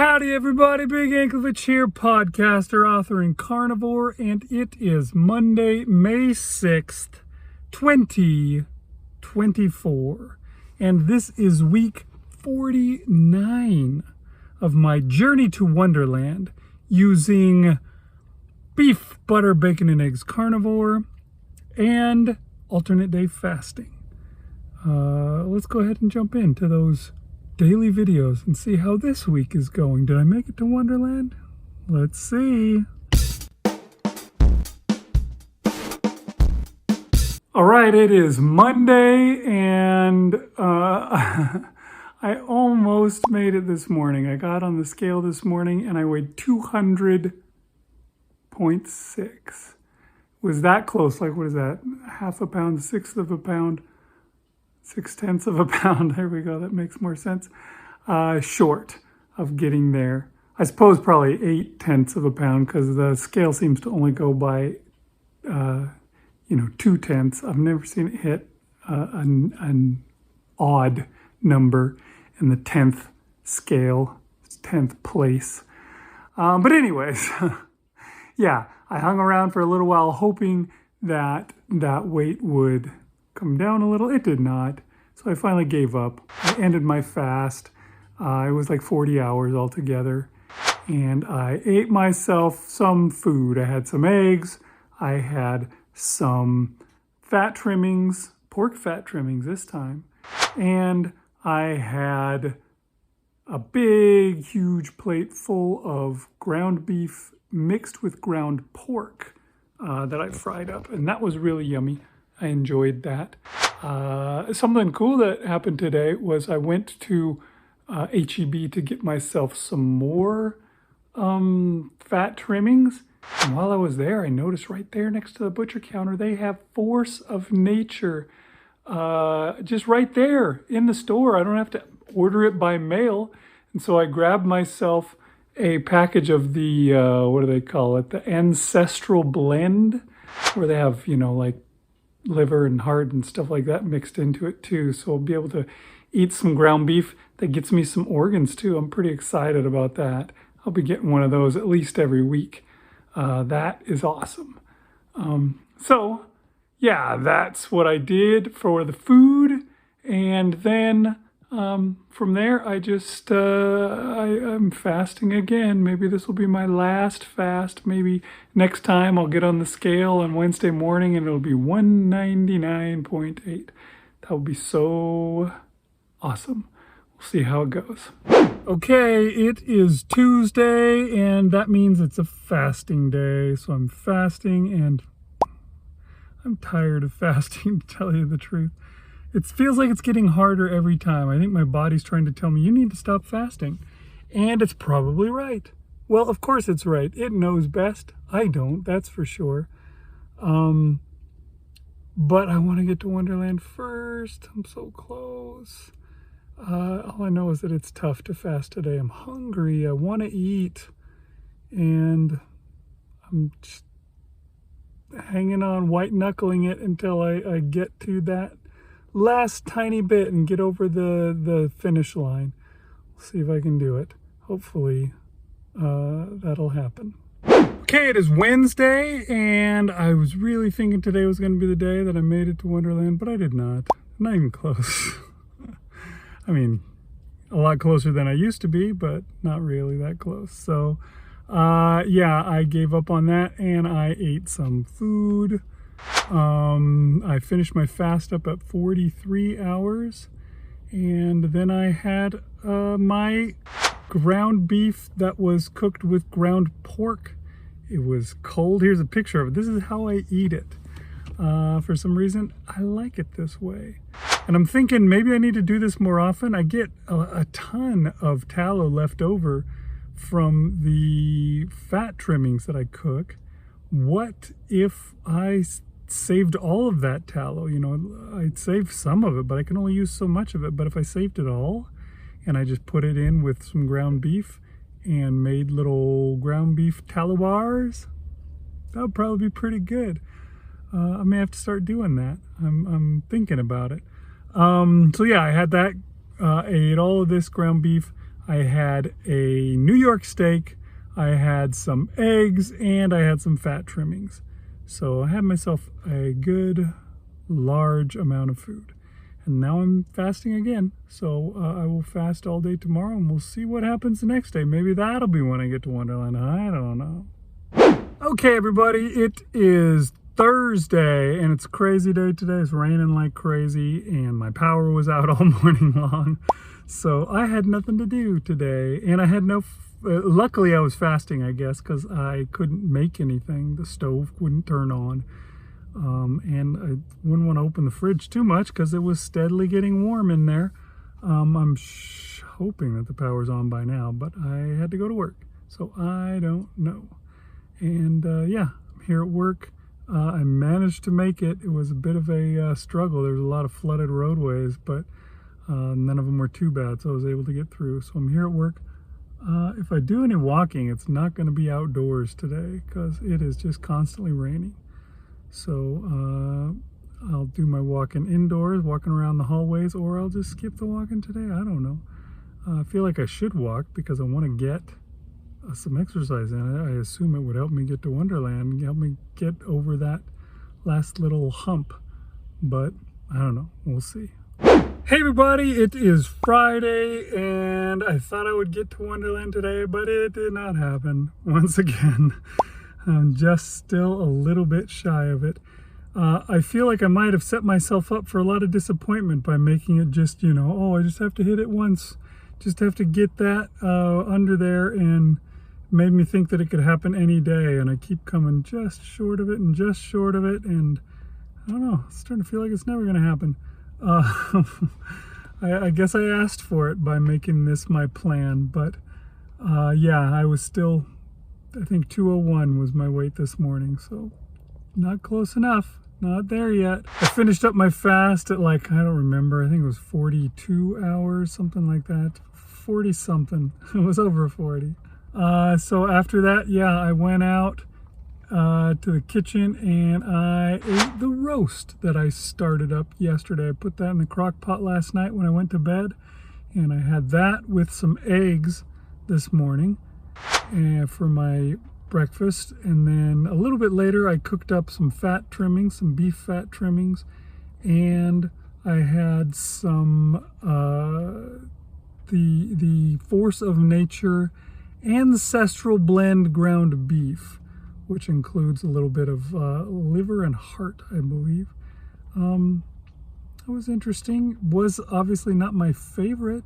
Howdy everybody, Big Anklevich here, podcaster, author, and carnivore, and it is Monday, May 6th, 2024, and this is week 49 of my journey to Wonderland using beef, butter, bacon, and eggs carnivore and alternate day fasting. Let's go ahead and jump into those daily videos and see how this week is going. Did I make it to Wonderland? Let's see. All right, it is Monday, and I almost made it this morning. I got on the scale this morning and I weighed 200.6. Was that close? Like, what is that? Half a pound, sixth of a pound, 6/10 of a pound. There we go. That makes more sense. Short of getting there. I suppose probably 8/10 of a pound, because the scale seems to only go by, 2/10. I've never seen it hit an odd number in the 10th scale, 10th place. But anyways, yeah, I hung around for a little while hoping that that weight would come down a little. It did not. So I finally gave up. I ended my fast. It was like 40 hours altogether. And I ate myself some food. I had some eggs. I had some fat trimmings, pork fat trimmings this time. And I had a big, huge plate full of ground beef mixed with ground pork that I fried up. And that was really yummy. I enjoyed that. Something cool that happened today was I went to HEB to get myself some more fat trimmings. And while I was there, I noticed right there next to the butcher counter, they have Force of Nature just right there in the store. I don't have to order it by mail. And so I grabbed myself a package of the, what do they call it? The Ancestral Blend, where they have, like liver and heart and stuff like that mixed into it too. So I'll be able to eat some ground beef that gets me some organs too. I'm pretty excited about that. I'll be getting one of those at least every week. That is awesome. So yeah, that's what I did for the food. And then from there, I just, I'm fasting again. Maybe this will be my last fast. Maybe next time I'll get on the scale on Wednesday morning and it'll be 199.8. That would be so awesome. We'll see how it goes. Okay, it is Tuesday, and that means it's a fasting day. So I'm fasting, and I'm tired of fasting, to tell you the truth. It feels like it's getting harder every time. I think my body's trying to tell me, you need to stop fasting. And it's probably right. Well, of course it's right. It knows best. I don't, that's for sure. But I want to get to Wonderland first. I'm so close. All I know is that it's tough to fast today. I'm hungry. I want to eat. And I'm just hanging on, white knuckling it until I get to that last tiny bit and get over the finish line. We'll see if I can do it. Hopefully that'll happen. Okay, it is Wednesday, and I was really thinking today was going to be the day that I made it to Wonderland, but I did not. Not even close. I mean, a lot closer than I used to be, but not really that close. So yeah, I gave up on that, and I ate some food. I finished my fast up at 43 hours, and then I had my ground beef that was cooked with ground pork. It was cold. Here's a picture of it. This is how I eat it. For some reason, I like it this way. And I'm thinking maybe I need to do this more often. I get a ton of tallow left over from the fat trimmings that I cook. What if I saved all of that tallow? I'd save some of it, but I can only use so much of it. But if I saved it all and I just put it in with some ground beef and made little ground beef tallow bars, that would probably be pretty good. I may have to start doing that. I'm thinking about it. So yeah, I had that. I ate all of this ground beef. I had a New York steak, I had some eggs, and I had some fat trimmings. So I had myself a good large amount of food. And now I'm fasting again. So I will fast all day tomorrow and we'll see what happens the next day. Maybe that'll be when I get to Wonderland. I don't know. Okay, everybody, it is Thursday and it's a crazy day today. It's raining like crazy and my power was out all morning long. So I had nothing to do today and I had no, luckily I was fasting, I guess, because I couldn't make anything. The stove wouldn't turn on. And I wouldn't want to open the fridge too much because it was steadily getting warm in there. I'm hoping that the power's on by now, but I had to go to work, so I don't know. And yeah, I'm here at work. I managed to make it. It was a bit of a struggle. There was a lot of flooded roadways, but none of them were too bad, so I was able to get through. So I'm here at work. If I do any walking, it's not going to be outdoors today because it is just constantly raining. So I'll do my walking indoors, walking around the hallways, or I'll just skip the walking today. I don't know. I feel like I should walk because I want to get some exercise in it. I assume it would help me get to Wonderland, help me get over that last little hump. But I don't know. We'll see. Hey everybody, it is Friday and I thought I would get to Wonderland today, but it did not happen once again. I'm just still a little bit shy of it. I feel like I might have set myself up for a lot of disappointment by making it just, you know, oh, I just have to hit it once. Just have to get that under there, and made me think that it could happen any day. And I keep coming just short of it and just short of it. And I don't know, it's starting to feel like it's never going to happen. I guess I asked for it by making this my plan. But yeah, I was still... I think 201 was my weight this morning, so not close enough. Not there yet. I finished up my fast at like, I don't remember, I think it was 42 hours, something like that. 40 something. It was over 40. So after that, yeah, I went out to the kitchen and I ate the roast that I started up yesterday. I put that in the crock pot last night when I went to bed, and I had that with some eggs this morning for my breakfast. And then a little bit later I cooked up some fat trimmings, some beef fat trimmings, and I had some the Force of Nature Ancestral Blend ground beef, which includes a little bit of liver and heart, I believe. That was interesting. Was obviously not my favorite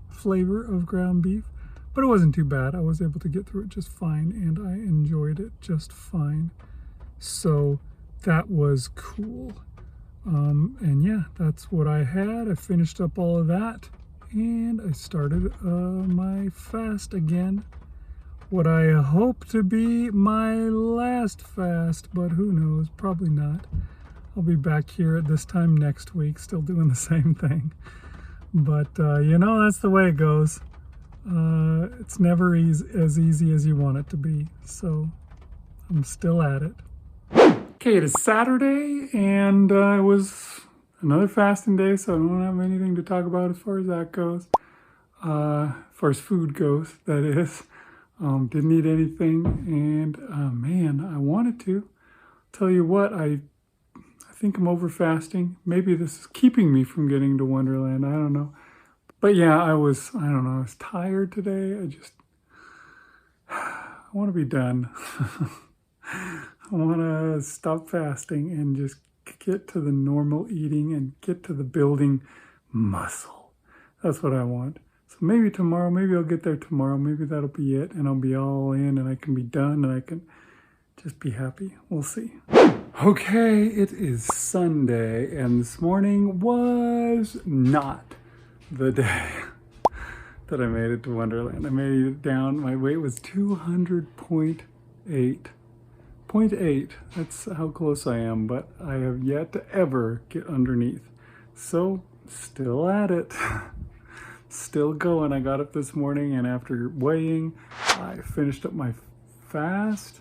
flavor of ground beef, but it wasn't too bad. I was able to get through it just fine, and I enjoyed it just fine. So that was cool. And yeah, that's what I had. I finished up all of that, and I started my fast again. What I hope to be my last fast, but who knows, probably not. I'll be back here at this time next week, still doing the same thing. But you know, that's the way it goes. It's never as easy as you want it to be, so I'm still at it. Okay, it is Saturday, and it was another fasting day, so I don't have anything to talk about as far as that goes. As far as food goes, that is. Didn't eat anything, and man, I wanted to. Tell you what, I think I'm over fasting. Maybe this is keeping me from getting to Wonderland, I don't know. But yeah, I was tired today. I want to be done. I want to stop fasting and just get to the normal eating and get to the building muscle. That's what I want. So maybe tomorrow, maybe I'll get there tomorrow. Maybe that'll be it, and I'll be all in, and I can be done, and I can just be happy. We'll see. Okay, it is Sunday, and this morning was not the day that I made it to Wonderland. I made it down. My weight was 200.8. 0.8. That's how close I am, but I have yet to ever get underneath. So, still at it. Still going. I got up this morning, and after weighing, I finished up my fast.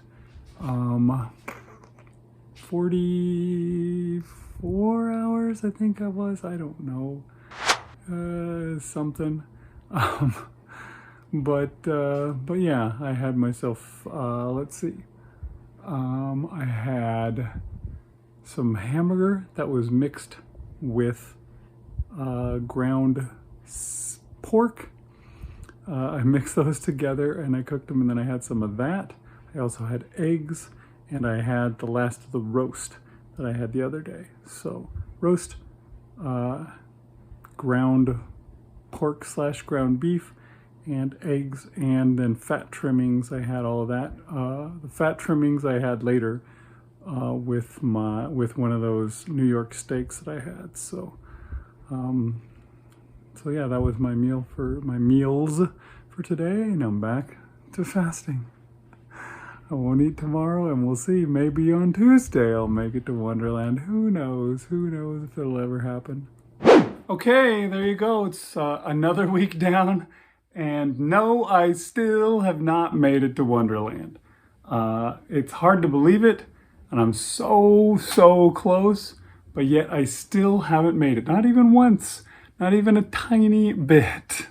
44 hours, I think I was. I don't know. Something. But yeah, I had myself, let's see, I had some hamburger that was mixed with ground pork. I mixed those together and I cooked them, and then I had some of that. I also had eggs, and I had the last of the roast that I had the other day. So roast, uh, ground pork slash ground beef, and eggs, and then fat trimmings. I had all of that. The fat trimmings I had later with one of those New York steaks that I had. So yeah, that was my meals for today, and I'm back to fasting. I won't eat tomorrow, and we'll see. Maybe on Tuesday I'll make it to Wonderland. Who knows? Who knows if it'll ever happen? Okay, there you go. It's another week down, and no, I still have not made it to Wonderland. It's hard to believe it, and I'm so close, but yet I still haven't made it. Not even once, not even a tiny bit.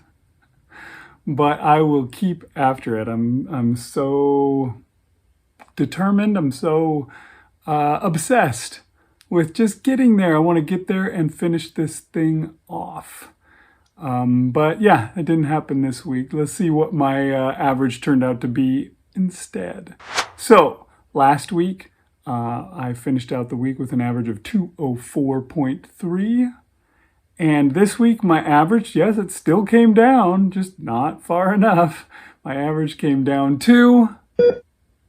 But I will keep after it. I'm so determined. I'm so obsessed with just getting there. I want to get there and finish this thing off. But yeah, it didn't happen this week. Let's see what my average turned out to be instead. So last week, I finished out the week with an average of 204.3. And this week, my average, yes, it still came down, just not far enough. My average came down to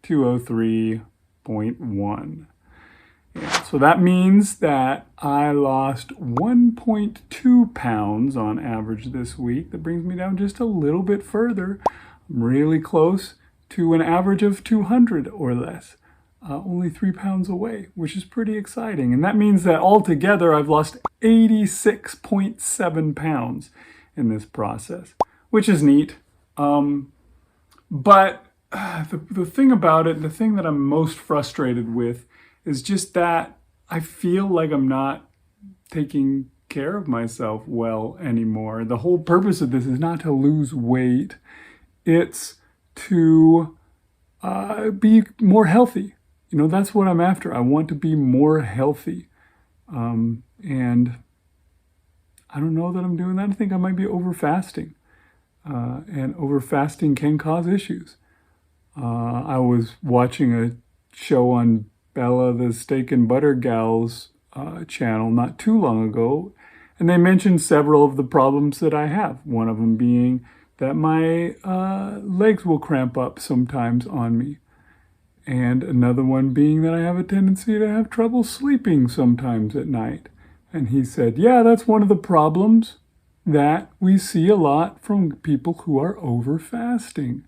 203.1. Yeah, so that means that I lost 1.2 pounds on average this week. That brings me down just a little bit further. I'm really close to an average of 200 or less. Only 3 pounds away, which is pretty exciting. And that means that altogether I've lost 86.7 pounds in this process, which is neat. But the thing about it, the thing that I'm most frustrated with is just that I feel like I'm not taking care of myself well anymore. The whole purpose of this is not to lose weight. It's to be more healthy. You know, that's what I'm after. I want to be more healthy. And I don't know that I'm doing that. I think I might be over fasting. And over fasting can cause issues. I was watching a show on Bella, the Steak and Butter Gal's channel not too long ago, and they mentioned several of the problems that I have. One of them being that my legs will cramp up sometimes on me. And another one being that I have a tendency to have trouble sleeping sometimes at night. And he said, yeah, that's one of the problems that we see a lot from people who are over fasting.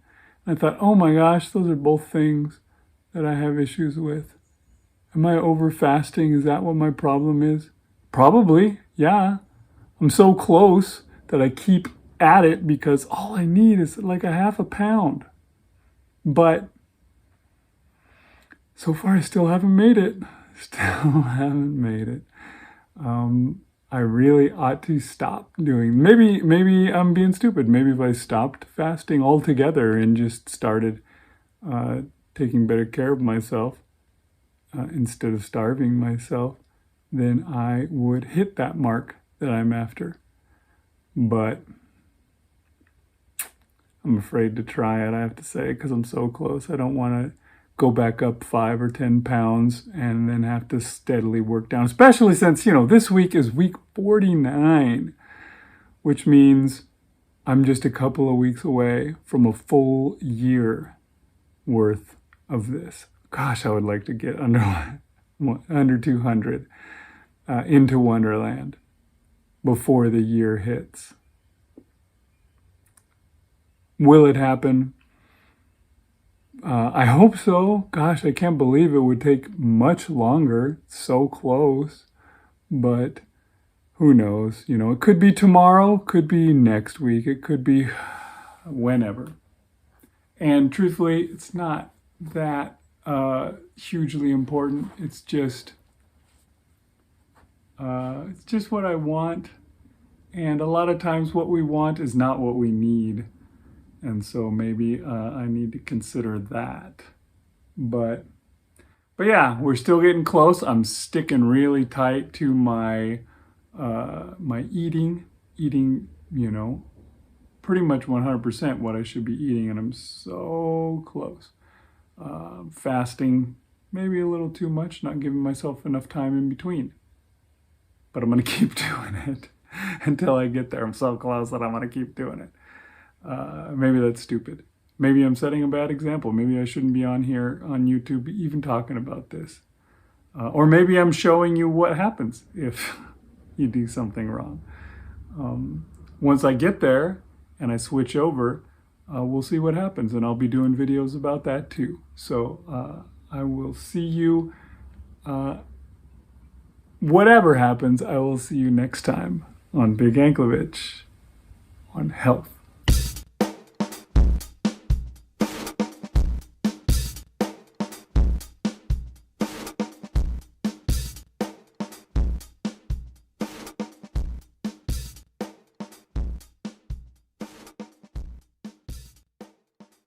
And I thought, oh my gosh, those are both things that I have issues with. Am I over fasting? Is that what my problem is? Probably, yeah. I'm so close that I keep at it because all I need is like a half a pound. But so far, I still haven't made it. I really ought to stop doing. Maybe I'm being stupid. Maybe if I stopped fasting altogether and just started taking better care of myself instead of starving myself, then I would hit that mark that I'm after. But I'm afraid to try it, I have to say, because I'm so close. I don't want to go back up 5 or 10 pounds and then have to steadily work down, especially since, this week is week 49, which means I'm just a couple of weeks away from a full year worth of this. Gosh, I would like to get under 200 into Wonderland before the year hits. Will it happen? I hope so. Gosh, I can't believe it would take much longer. So close. But who knows? It could be tomorrow, could be next week, it could be whenever. And truthfully, it's not that hugely important. It's just what I want. And a lot of times what we want is not what we need. And so maybe I need to consider that. But yeah, we're still getting close. I'm sticking really tight to my my eating, you know, pretty much 100% what I should be eating, and I'm so close. Fasting, maybe a little too much, not giving myself enough time in between. But I'm going to keep doing it until I get there. I'm so close that I'm going to keep doing it. Maybe that's stupid. Maybe I'm setting a bad example. Maybe I shouldn't be on here on YouTube even talking about this. Or maybe I'm showing you what happens if you do something wrong. Once I get there and I switch over, we'll see what happens, and I'll be doing videos about that too. So I will see you, whatever happens, I will see you next time on Big Anklovich on health.